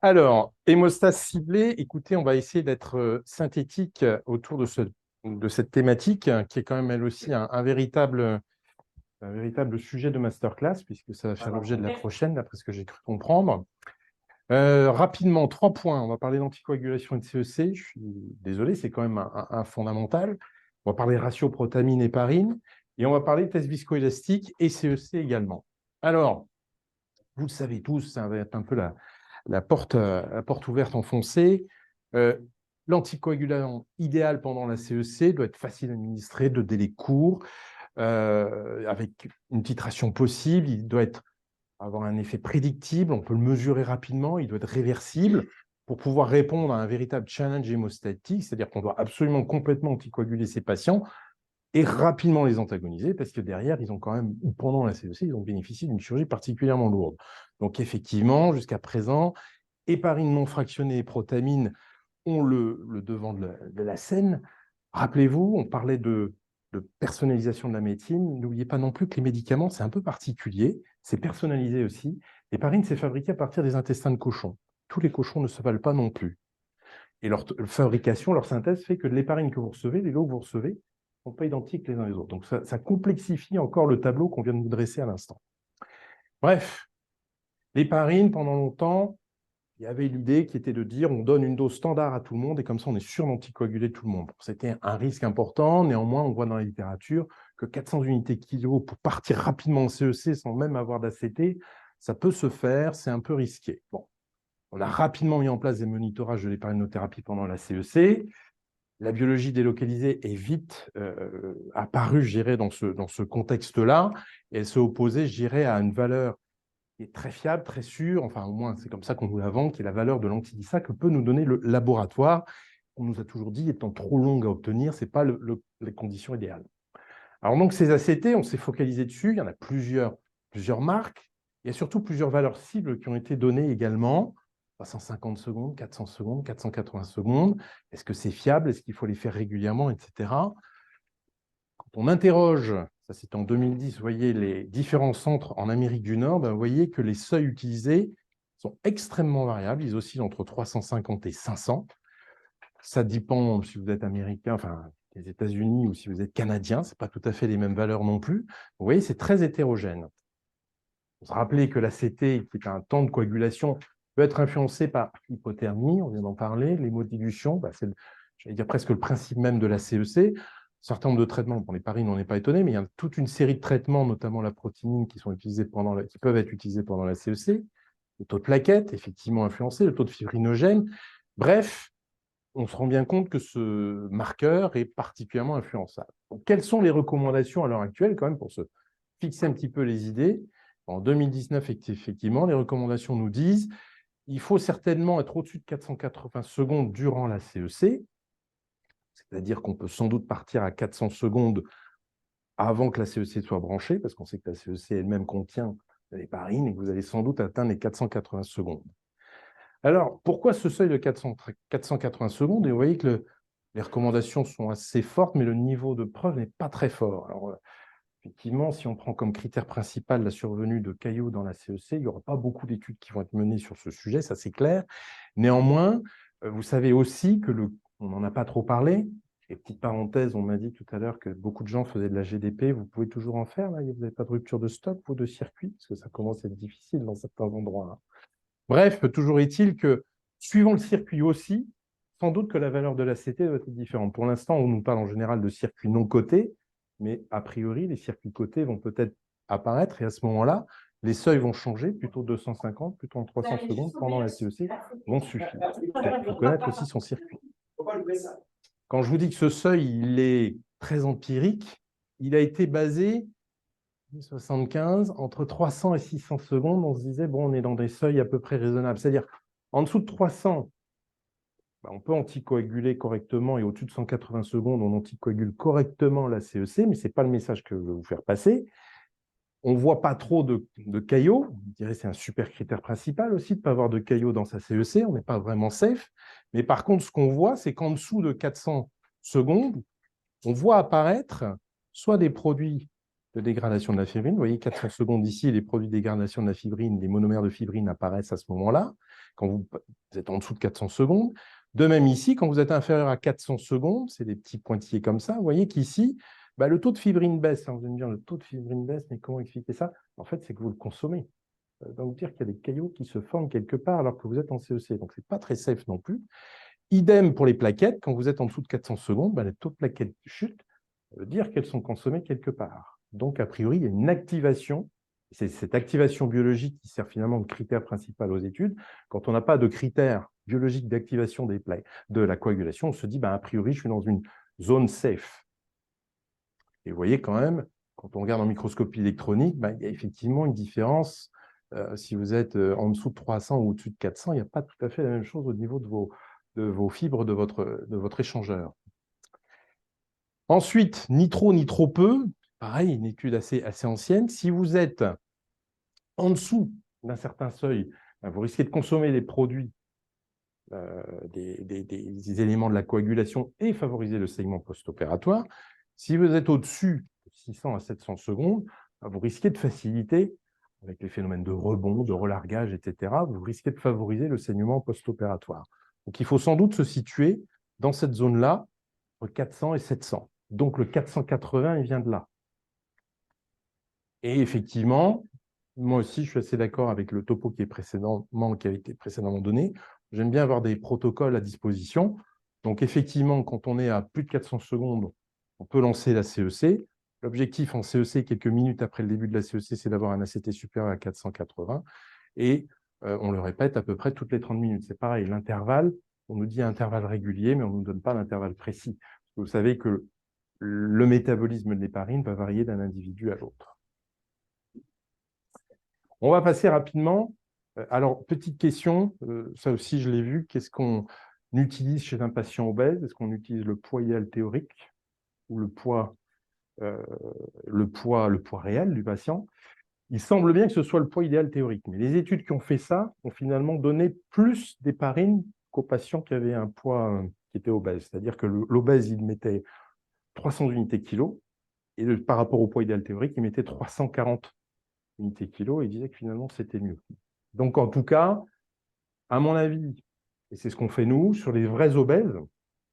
Alors, hémostase ciblée, écoutez, on va essayer d'être synthétique autour de cette thématique qui est quand même elle aussi un véritable sujet de masterclass, puisque ça va faire l'objet de la prochaine, d'après ce que j'ai cru comprendre. Rapidement, 3 points. On va parler d'anticoagulation et de CEC. Je suis désolé, c'est quand même un fondamental. On va parler ratio protamine-héparine et on va parler de test viscoélastique et CEC également. Alors, vous le savez tous, ça va être un peu la porte ouverte enfoncée. L'anticoagulant idéal pendant la CEC doit être facile à administrer, de délai court, avec une titration possible. Il doit avoir un effet prédictible, on peut le mesurer rapidement, il doit être réversible pour pouvoir répondre à un véritable challenge hémostatique, c'est-à-dire qu'on doit absolument complètement anticoaguler ces patients et rapidement les antagoniser, parce que derrière, ils ont quand même, ou pendant la CEC, ils ont bénéficié d'une chirurgie particulièrement lourde. Donc effectivement, jusqu'à présent, héparine non fractionnée et protamine ont le devant de la scène. Rappelez-vous, on parlait de personnalisation de la médecine. N'oubliez pas non plus que les médicaments, c'est un peu particulier, c'est personnalisé aussi. L'héparine, c'est fabriqué à partir des intestins de cochons. Tous les cochons ne se valent pas non plus. Et leur fabrication, leur synthèse fait que de l'héparine que vous recevez, les lots que vous recevez, ne sont pas identiques les uns les autres. Donc ça complexifie encore le tableau qu'on vient de vous dresser à l'instant. Bref, l'héparine, pendant longtemps, il y avait l'idée qui était de dire on donne une dose standard à tout le monde et comme ça on est sûr d'anticoaguler tout le monde. C'était un risque important. Néanmoins, on voit dans la littérature que 400 unités kilo pour partir rapidement en CEC sans même avoir d'ACT, ça peut se faire, c'est un peu risqué. Bon, on a rapidement mis en place des monitorages de l'héparinothérapie pendant la CEC. La biologie délocalisée est vite apparue, je dirais, dans ce contexte-là. Et elle s'est opposée, je dirais, à une valeur qui est très fiable, très sûr, enfin au moins c'est comme ça qu'on nous la vend, qui est la valeur de l'anti-DISA que peut nous donner le laboratoire. On nous a toujours dit, étant trop longue à obtenir, ce n'est pas les conditions idéales. Alors donc ces ACT, on s'est focalisé dessus, il y en a plusieurs marques, il y a surtout plusieurs valeurs cibles qui ont été données également, 350 secondes, 400 secondes, 480 secondes, est-ce que c'est fiable, est-ce qu'il faut les faire régulièrement, etc. Quand on interroge, ça c'est en 2010, vous voyez les différents centres en Amérique du Nord, ben, vous voyez que les seuils utilisés sont extrêmement variables, ils oscillent entre 350 et 500. Ça dépend si vous êtes américain, enfin les États-Unis ou si vous êtes canadien, ce n'est pas tout à fait les mêmes valeurs non plus. Vous voyez, c'est très hétérogène. Il faut se rappeler que l'ACT, qui est un temps de coagulation, peut être influencé par l'hypothermie, on vient d'en parler, l'hémodilution, ben, c'est, j'allais dire presque le principe même de la CEC. Certain nombre de traitements, pour l'héparine, on n'est pas étonné, mais il y a toute une série de traitements, notamment la protéine, qui peuvent être utilisés pendant la CEC. Le taux de plaquettes, effectivement influencé, le taux de fibrinogène. Bref, on se rend bien compte que ce marqueur est particulièrement influençable. Donc, quelles sont les recommandations à l'heure actuelle, quand même, pour se fixer un petit peu les idées? En 2019, effectivement, les recommandations nous disent qu'il faut certainement être au-dessus de 480 secondes durant la CEC, c'est-à-dire qu'on peut sans doute partir à 400 secondes avant que la CEC soit branchée, parce qu'on sait que la CEC elle-même contient l'héparine et que vous allez sans doute atteindre les 480 secondes. Alors, pourquoi ce seuil de 480 secondes? Et vous voyez que les recommandations sont assez fortes, mais le niveau de preuve n'est pas très fort. Alors, effectivement, si on prend comme critère principal la survenue de caillots dans la CEC, il n'y aura pas beaucoup d'études qui vont être menées sur ce sujet, ça c'est clair. Néanmoins, vous savez aussi que on n'en a pas trop parlé. Et petite parenthèse, on m'a dit tout à l'heure que beaucoup de gens faisaient de la GDP. Vous pouvez toujours en faire, là? Vous n'avez pas de rupture de stock ou de circuit? Parce que ça commence à être difficile dans certains endroits, hein. Bref, toujours est-il que, suivant le circuit aussi, sans doute que la valeur de l'ACT doit être différente. Pour l'instant, on nous parle en général de circuits non cotés, mais a priori, les circuits cotés vont peut-être apparaître et à ce moment-là, les seuils vont changer, plutôt 250, plutôt en 300 secondes pendant la CEC vont suffire. Donc, il faut connaître aussi son circuit. Quand je vous dis que ce seuil, il est très empirique, il a été basé 75, entre 300 et 600 secondes, on se disait, bon, on est dans des seuils à peu près raisonnables. C'est-à-dire, en dessous de 300, on peut anticoaguler correctement et au-dessus de 180 secondes, on anticoagule correctement la CEC, mais ce n'est pas le message que je veux vous faire passer. On ne voit pas trop de caillots. Je dirais que c'est un super critère principal aussi de ne pas avoir de caillots dans sa CEC. On n'est pas vraiment safe. Mais par contre, ce qu'on voit, c'est qu'en dessous de 400 secondes, on voit apparaître soit des produits de dégradation de la fibrine. Vous voyez, 400 secondes ici, les produits de dégradation de la fibrine, les monomères de fibrine apparaissent à ce moment-là. quand vous êtes en dessous de 400 secondes. De même ici, quand vous êtes inférieur à 400 secondes, c'est des petits pointillés comme ça, vous voyez qu'ici, le taux de fibrine baisse. Vous allez me dire, le taux de fibrine baisse, mais comment expliquer ça? En fait, c'est que vous le consommez. Ça veut donc dire qu'il y a des caillots qui se forment quelque part alors que vous êtes en CEC. Donc, ce n'est pas très safe non plus. Idem pour les plaquettes. Quand vous êtes en dessous de 400 secondes, le taux de plaquettes chute. Ça veut dire qu'elles sont consommées quelque part. Donc, a priori, il y a une activation. C'est cette activation biologique qui sert finalement de critère principal aux études. Quand on n'a pas de critère biologique d'activation de la coagulation, on se dit, a priori, je suis dans une zone safe. Et vous voyez quand même, quand on regarde en microscopie électronique, il y a effectivement une différence. Si vous êtes en dessous de 300 ou au-dessus de 400, il n'y a pas tout à fait la même chose au niveau de vos fibres de votre échangeur. Ensuite, ni trop ni trop peu, pareil, une étude assez ancienne. Si vous êtes en dessous d'un certain seuil, vous risquez de consommer des produits, des éléments de la coagulation et favoriser le saignement post-opératoire. Si vous êtes au-dessus de 600 à 700 secondes, vous risquez de faciliter, avec les phénomènes de rebond, de relargage, etc., vous risquez de favoriser le saignement post-opératoire. Donc, il faut sans doute se situer dans cette zone-là, entre 400 et 700. Donc, le 480, il vient de là. Et effectivement, moi aussi, je suis assez d'accord avec le topo qui a été précédemment donné. J'aime bien avoir des protocoles à disposition. Donc, effectivement, quand on est à plus de 400 secondes, on peut lancer la CEC. L'objectif en CEC, quelques minutes après le début de la CEC, c'est d'avoir un ACT supérieur à 480. Et on le répète à peu près toutes les 30 minutes. C'est pareil, l'intervalle, on nous dit intervalle régulier, mais on ne nous donne pas l'intervalle précis. Vous savez que le métabolisme de l'héparine va varier d'un individu à l'autre. On va passer rapidement. Alors, petite question, ça aussi je l'ai vu, qu'est-ce qu'on utilise chez un patient obèse? Est-ce qu'on utilise le poids idéal théorique ou le poids réel du patient? Il semble bien que ce soit le poids idéal théorique, mais les études qui ont fait ça ont finalement donné plus d'héparine qu'aux patients qui avaient un poids qui était obèse. C'est-à-dire que l'obèse, il mettait 300 unités kilo, et par rapport au poids idéal théorique, il mettait 340 unités kilo, et il disait que finalement, c'était mieux. Donc, en tout cas, à mon avis, et c'est ce qu'on fait nous, sur les vrais obèses,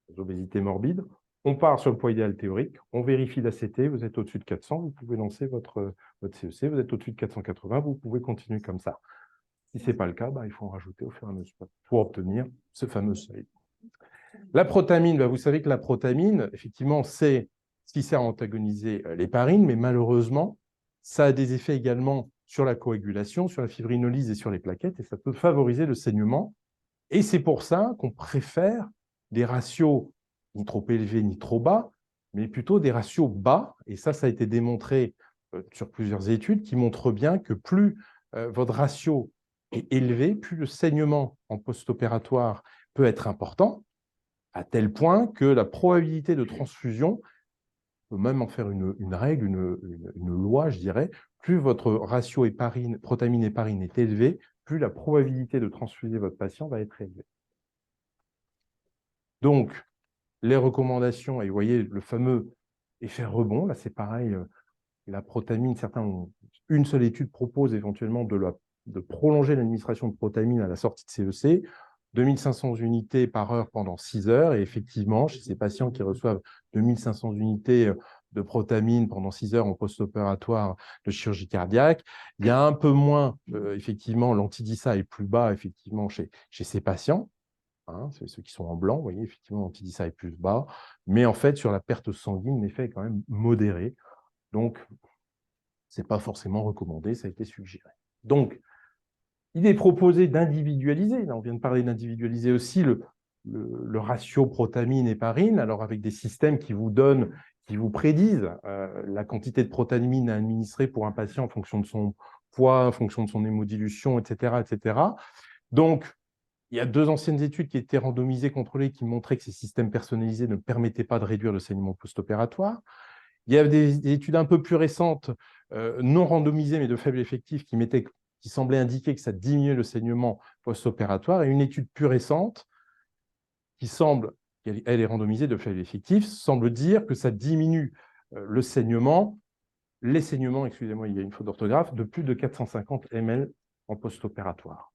les obésités morbides, on part sur le poids idéal théorique, on vérifie l'ACT, vous êtes au-dessus de 400, vous pouvez lancer votre CEC, vous êtes au-dessus de 480, vous pouvez continuer comme ça. Si ce n'est pas le cas, il faut en rajouter au fur et à mesure pour obtenir ce fameux seuil. La protamine, vous savez que la protamine, effectivement, c'est ce qui sert à antagoniser l'héparine, mais malheureusement, ça a des effets également sur la coagulation, sur la fibrinolyse et sur les plaquettes, et ça peut favoriser le saignement. Et c'est pour ça qu'on préfère des ratios ni trop élevés ni trop bas, mais plutôt des ratios bas. Et ça a été démontré sur plusieurs études qui montrent bien que plus votre ratio est élevé, plus le saignement en post-opératoire peut être important, à tel point que la probabilité de transfusion, on peut même en faire une règle, une loi, je dirais, plus votre ratio protamine-héparine est élevé, plus la probabilité de transfuser votre patient va être élevée. Donc, les recommandations, et vous voyez le fameux effet rebond, là c'est pareil, la protamine, une seule étude propose éventuellement de prolonger l'administration de protamine à la sortie de CEC, 2500 unités par heure pendant 6 heures, et effectivement, chez ces patients qui reçoivent 2500 unités de protamine pendant 6 heures en post-opératoire de chirurgie cardiaque, il y a un peu moins, effectivement, l'anti-DISA est plus bas, effectivement, chez ces patients. C'est ceux qui sont en blanc, vous voyez, effectivement, l'anti-DISA est plus bas, mais en fait, sur la perte sanguine, l'effet est quand même modéré. Donc, ce n'est pas forcément recommandé, ça a été suggéré. Donc, il est proposé d'individualiser, là on vient de parler d'individualiser aussi le ratio protamine-héparine, alors avec des systèmes qui vous prédisent la quantité de protamine à administrer pour un patient en fonction de son poids, en fonction de son hémodilution, etc., etc. Donc, il y a 2 anciennes études qui étaient randomisées, contrôlées, qui montraient que ces systèmes personnalisés ne permettaient pas de réduire le saignement post-opératoire. Il y a des études un peu plus récentes, non randomisées, mais de faible effectif, qui semblaient indiquer que ça diminuait le saignement post-opératoire. Et une étude plus récente, elle est randomisée de faible effectif, semble dire que ça diminue les saignements, excusez-moi, il y a une faute d'orthographe, de plus de 450 ml en post-opératoire.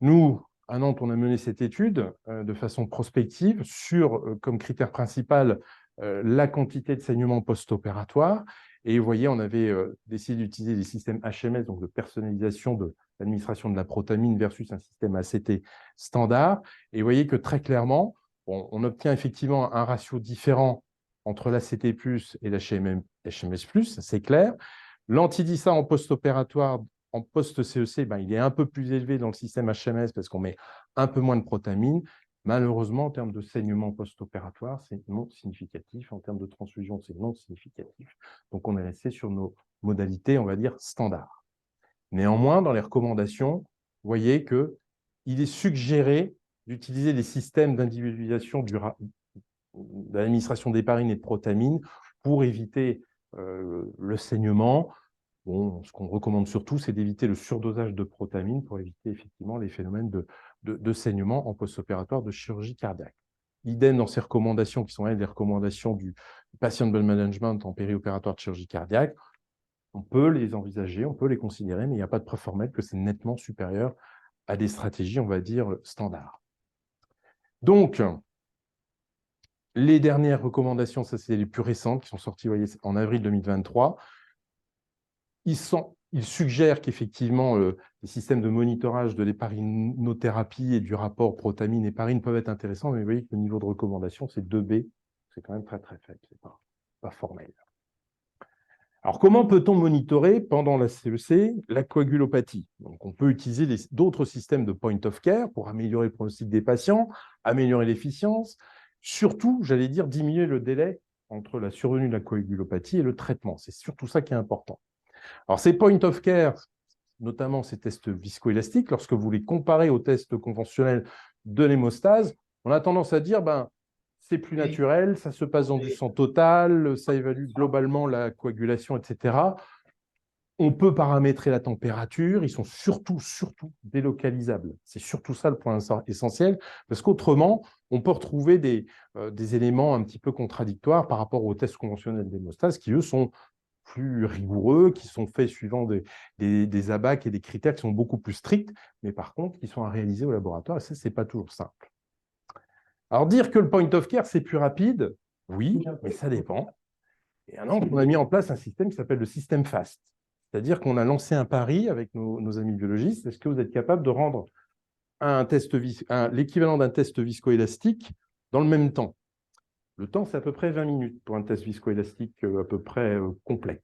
Nous, à Nantes, on a mené cette étude de façon prospective sur, comme critère principal, la quantité de saignement post-opératoire. Et vous voyez, on avait décidé d'utiliser des systèmes HMS, donc de personnalisation de l'administration de la protamine versus un système ACT standard. Et vous voyez que très clairement, on obtient effectivement un ratio différent entre l'ACT+ et l'HMS+, c'est clair. L'antidissa en post-opératoire, en post-CEC, il est un peu plus élevé dans le système HMS parce qu'on met un peu moins de protamine. Malheureusement, en termes de saignement post-opératoire, c'est non significatif. En termes de transfusion, c'est non significatif. Donc, on est resté sur nos modalités, on va dire, standards. Néanmoins, dans les recommandations, vous voyez qu'il est suggéré d'utiliser des systèmes d'individualisation de l'administration d'héparine et de protamine pour éviter le saignement. Bon, ce qu'on recommande surtout, c'est d'éviter le surdosage de protamine pour éviter effectivement les phénomènes de saignement en post-opératoire de chirurgie cardiaque. Idem dans ces recommandations qui sont les recommandations du patient management en périopératoire de chirurgie cardiaque. On peut les envisager, on peut les considérer, mais il n'y a pas de preuve formelle que c'est nettement supérieur à des stratégies, on va dire, standards. Donc, les dernières recommandations, ça c'est les plus récentes, qui sont sorties, vous voyez, en avril 2023. Ils suggèrent qu'effectivement, les systèmes de monitorage de l'héparinothérapie et du rapport protamine-héparine peuvent être intéressants, mais vous voyez que le niveau de recommandation, c'est 2B. C'est quand même très, très faible. Ce n'est pas formel. Alors, comment peut-on monitorer pendant la CEC la coagulopathie? Donc, on peut utiliser d'autres systèmes de point of care pour améliorer le pronostic des patients, améliorer l'efficience, surtout, j'allais dire, diminuer le délai entre la survenue de la coagulopathie et le traitement. C'est surtout ça qui est important. Alors, ces point of care, notamment ces tests viscoélastiques, lorsque vous les comparez aux tests conventionnels de l'hémostase, on a tendance à dire c'est plus naturel, ça se passe dans du sang total, ça évalue globalement la coagulation, etc. On peut paramétrer la température, ils sont surtout délocalisables. C'est surtout ça le point essentiel, parce qu'autrement, on peut retrouver des éléments un petit peu contradictoires par rapport aux tests conventionnels d'hémostase qui, eux, sont plus rigoureux, qui sont faits suivant des ABAC et des critères qui sont beaucoup plus stricts, mais par contre, qui sont à réaliser au laboratoire, et ça, ce n'est pas toujours simple. Alors, dire que le point of care, c'est plus rapide, oui, mais ça dépend. Et alors, on a mis en place un système qui s'appelle le système FAST. C'est-à-dire qu'on a lancé un pari avec nos amis biologistes. Est-ce que vous êtes capable de rendre l'équivalent d'un test viscoélastique dans le même temps? Le temps, c'est à peu près 20 minutes pour un test viscoélastique à peu près complet.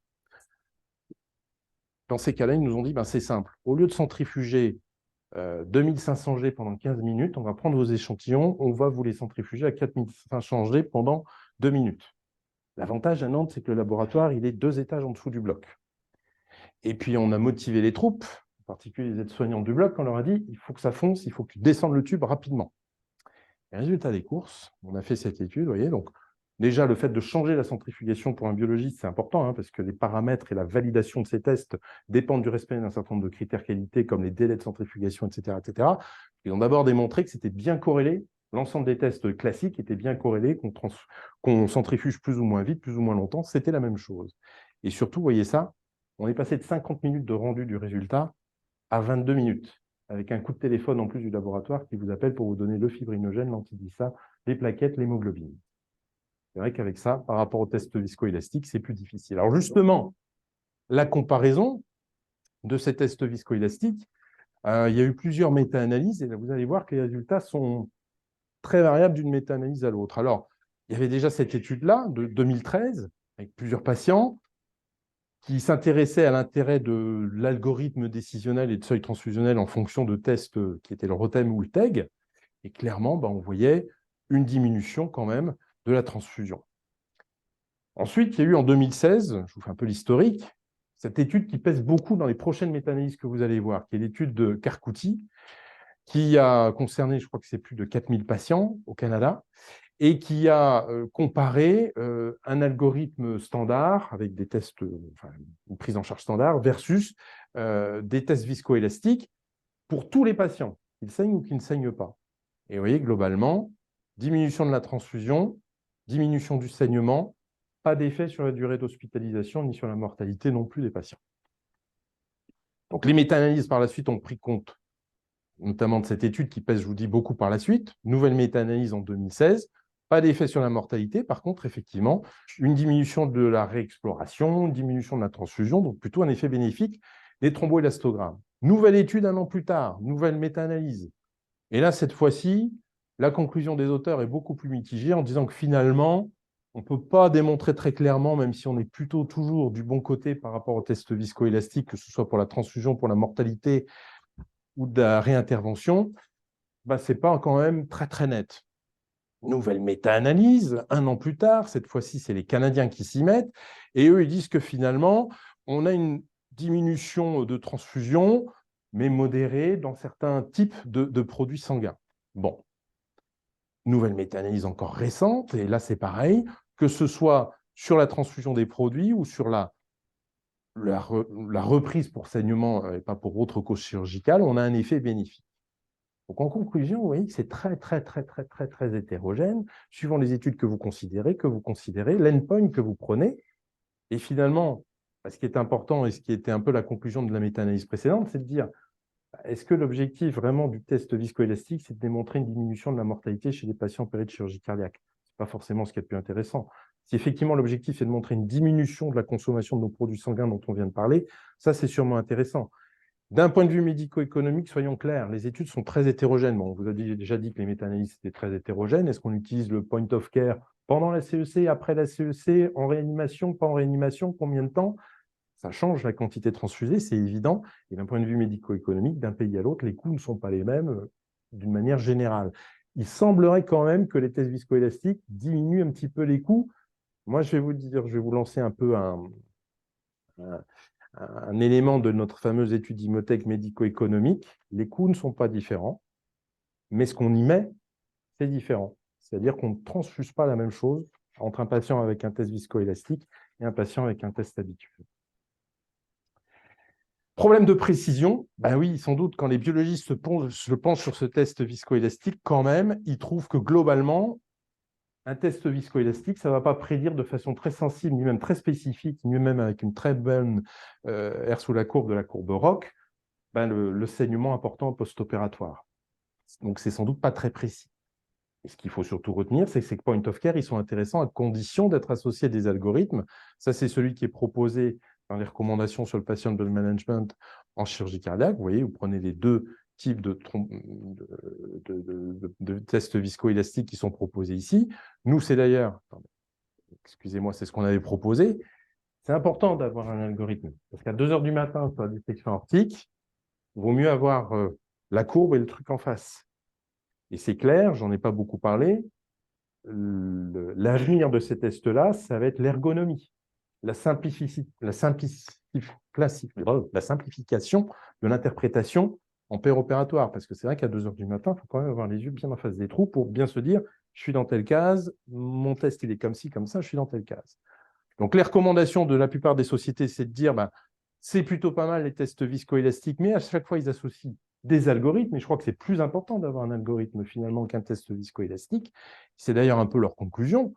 Dans ces cas-là, ils nous ont dit, c'est simple. Au lieu de centrifuger 2500 G pendant 15 minutes, on va prendre vos échantillons, on va vous les centrifuger à 4500 G pendant 2 minutes. L'avantage à Nantes, c'est que le laboratoire, il est 2 étages en dessous du bloc. Et puis, on a motivé les troupes, en particulier les aides-soignants du bloc, on leur a dit, il faut que ça fonce, il faut que tu descendes le tube rapidement. Et résultat des courses, on a fait cette étude, vous voyez, donc déjà, le fait de changer la centrifugation pour un biologiste, c'est important, parce que les paramètres et la validation de ces tests dépendent du respect d'un certain nombre de critères qualité, comme les délais de centrifugation, etc. etc. Ils ont d'abord démontré que c'était bien corrélé, l'ensemble des tests classiques étaient bien corrélés, qu'on centrifuge plus ou moins vite, plus ou moins longtemps, c'était la même chose. Et surtout, vous voyez ça, on est passé de 50 minutes de rendu du résultat à 22 minutes, avec un coup de téléphone en plus du laboratoire qui vous appelle pour vous donner le fibrinogène, l'antidissa, les plaquettes, l'hémoglobine. C'est vrai qu'avec ça, par rapport au test viscoélastique, c'est plus difficile. Alors justement, la comparaison de ces tests viscoélastiques, il y a eu plusieurs méta-analyses et là, vous allez voir que les résultats sont très variables d'une méta-analyse à l'autre. Alors, il y avait déjà cette étude-là de 2013 avec plusieurs patients qui s'intéressaient à l'intérêt de l'algorithme décisionnel et de seuil transfusionnel en fonction de tests qui étaient le ROTEM ou le TEG. Et clairement, on voyait une diminution quand même de la transfusion. Ensuite, il y a eu en 2016, je vous fais un peu l'historique, cette étude qui pèse beaucoup dans les prochaines méta-analyses que vous allez voir, qui est l'étude de Karkouti, qui a concerné, je crois que c'est plus de 4000 patients au Canada, et qui a comparé un algorithme standard avec des tests, une prise en charge standard, versus des tests viscoélastiques pour tous les patients, qu'ils saignent ou qu'ils ne saignent pas. Et vous voyez, globalement, diminution de la transfusion, diminution du saignement, pas d'effet sur la durée d'hospitalisation ni sur la mortalité non plus des patients. Donc, les méta-analyses par la suite ont pris compte notamment de cette étude qui pèse, je vous dis, beaucoup par la suite. Nouvelle méta-analyse en 2016. Pas d'effet sur la mortalité. Par contre, effectivement, une diminution de la réexploration, une diminution de la transfusion, donc plutôt un effet bénéfique des thromboélastogrammes. Nouvelle étude un an plus tard, nouvelle méta-analyse. Et là, cette fois-ci, la conclusion des auteurs est beaucoup plus mitigée en disant que finalement, on ne peut pas démontrer très clairement, même si on est plutôt toujours du bon côté par rapport au test viscoélastique, que ce soit pour la transfusion, pour la mortalité ou de la réintervention, bah, ce n'est pas quand même très, très net. Nouvelle méta-analyse, un an plus tard, cette fois-ci, c'est les Canadiens qui s'y mettent, et eux, ils disent que finalement, on a une diminution de transfusion, mais modérée dans certains types de produits sanguins. Bon. Nouvelle méta-analyse encore récente, et là, c'est pareil, que ce soit sur la transfusion des produits ou sur la reprise pour saignement et pas pour autre cause chirurgicale, on a un effet bénéfique. Donc, en conclusion, vous voyez que c'est très, très, très, très, très, très hétérogène, suivant les études que vous considérez, l'endpoint que vous prenez. Et finalement, ce qui est important et ce qui était un peu la conclusion de la méta-analyse précédente, c'est de dire, est-ce que l'objectif vraiment du test viscoélastique, c'est de démontrer une diminution de la mortalité chez les patients opérés de chirurgie cardiaque? Ce n'est pas forcément ce qui est le plus intéressant. Si effectivement l'objectif est de montrer une diminution de la consommation de nos produits sanguins dont on vient de parler, ça c'est sûrement intéressant. D'un point de vue médico-économique, soyons clairs, les études sont très hétérogènes. Bon, on vous a déjà dit que les méta-analyses étaient très hétérogènes. Est-ce qu'on utilise le point of care pendant la CEC, après la CEC, en réanimation, pas en réanimation, combien de temps? Ça change la quantité transfusée, c'est évident. Et d'un point de vue médico-économique, d'un pays à l'autre, les coûts ne sont pas les mêmes d'une manière générale. Il semblerait quand même que les tests viscoélastiques diminuent un petit peu les coûts. Moi, je vais vous dire, je vais vous lancer un peu un élément de notre fameuse étude Imotech médico-économique. Les coûts ne sont pas différents, mais ce qu'on y met, c'est différent. C'est-à-dire qu'on ne transfuse pas la même chose entre un patient avec un test viscoélastique et un patient avec un test habituel. Problème de précision, ben oui, sans doute, quand les biologistes se penchent sur ce test viscoélastique, quand même, ils trouvent que globalement, un test viscoélastique, ça ne va pas prédire de façon très sensible, ni même très spécifique, ni même avec une très bonne R sous la courbe de la courbe ROC, ben le saignement important post-opératoire. Donc, c'est sans doute pas très précis. Et ce qu'il faut surtout retenir, c'est que ces point of care, ils sont intéressants à condition d'être associés à des algorithmes. Ça, c'est celui qui est proposé dans les recommandations sur le patient blood management en chirurgie cardiaque. Vous voyez, vous prenez les deux types de tests viscoélastiques qui sont proposés ici. Nous, c'est d'ailleurs, excusez-moi, c'est ce qu'on avait proposé. C'est important d'avoir un algorithme. Parce qu'à 2 heures du matin, sur la dissection aortique, il vaut mieux avoir la courbe et le truc en face. Et c'est clair, j'en ai pas beaucoup parlé, l'avenir de ces tests-là, ça va être l'ergonomie, la simplification de l'interprétation en péropératoire. Parce que c'est vrai qu'à 2 heures du matin, il faut quand même avoir les yeux bien en face des trous pour bien se dire, je suis dans telle case, mon test il est comme ci, comme ça, je suis dans telle case. Donc les recommandations de la plupart des sociétés, c'est de dire, c'est plutôt pas mal les tests viscoélastiques, mais à chaque fois, ils associent des algorithmes, et je crois que c'est plus important d'avoir un algorithme finalement qu'un test viscoélastique. C'est d'ailleurs un peu leur conclusion.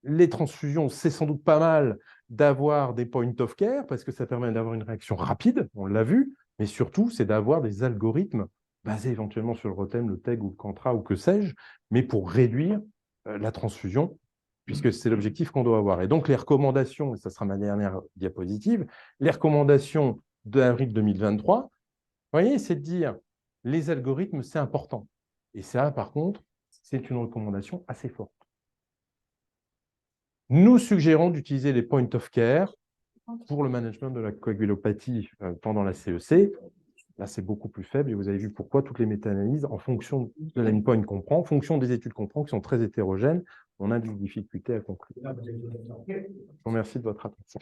Les transfusions, c'est sans doute pas mal d'avoir des point of care, parce que ça permet d'avoir une réaction rapide, on l'a vu, mais surtout, c'est d'avoir des algorithmes basés éventuellement sur le Rotem, le TEG ou le Cantra ou que sais-je, mais pour réduire la transfusion, puisque c'est l'objectif qu'on doit avoir. Et donc, les recommandations, et ça sera ma dernière diapositive, les recommandations d'avril 2023, vous voyez, c'est de dire les algorithmes, c'est important. Et ça, par contre, c'est une recommandation assez forte. Nous suggérons d'utiliser les point of care pour le management de la coagulopathie pendant la CEC. Là, c'est beaucoup plus faible et vous avez vu pourquoi toutes les méta-analyses, en fonction de l'endpoint qu'on prend, en fonction des études qu'on prend, qui sont très hétérogènes, on a des difficultés à conclure. Je vous remercie de votre attention.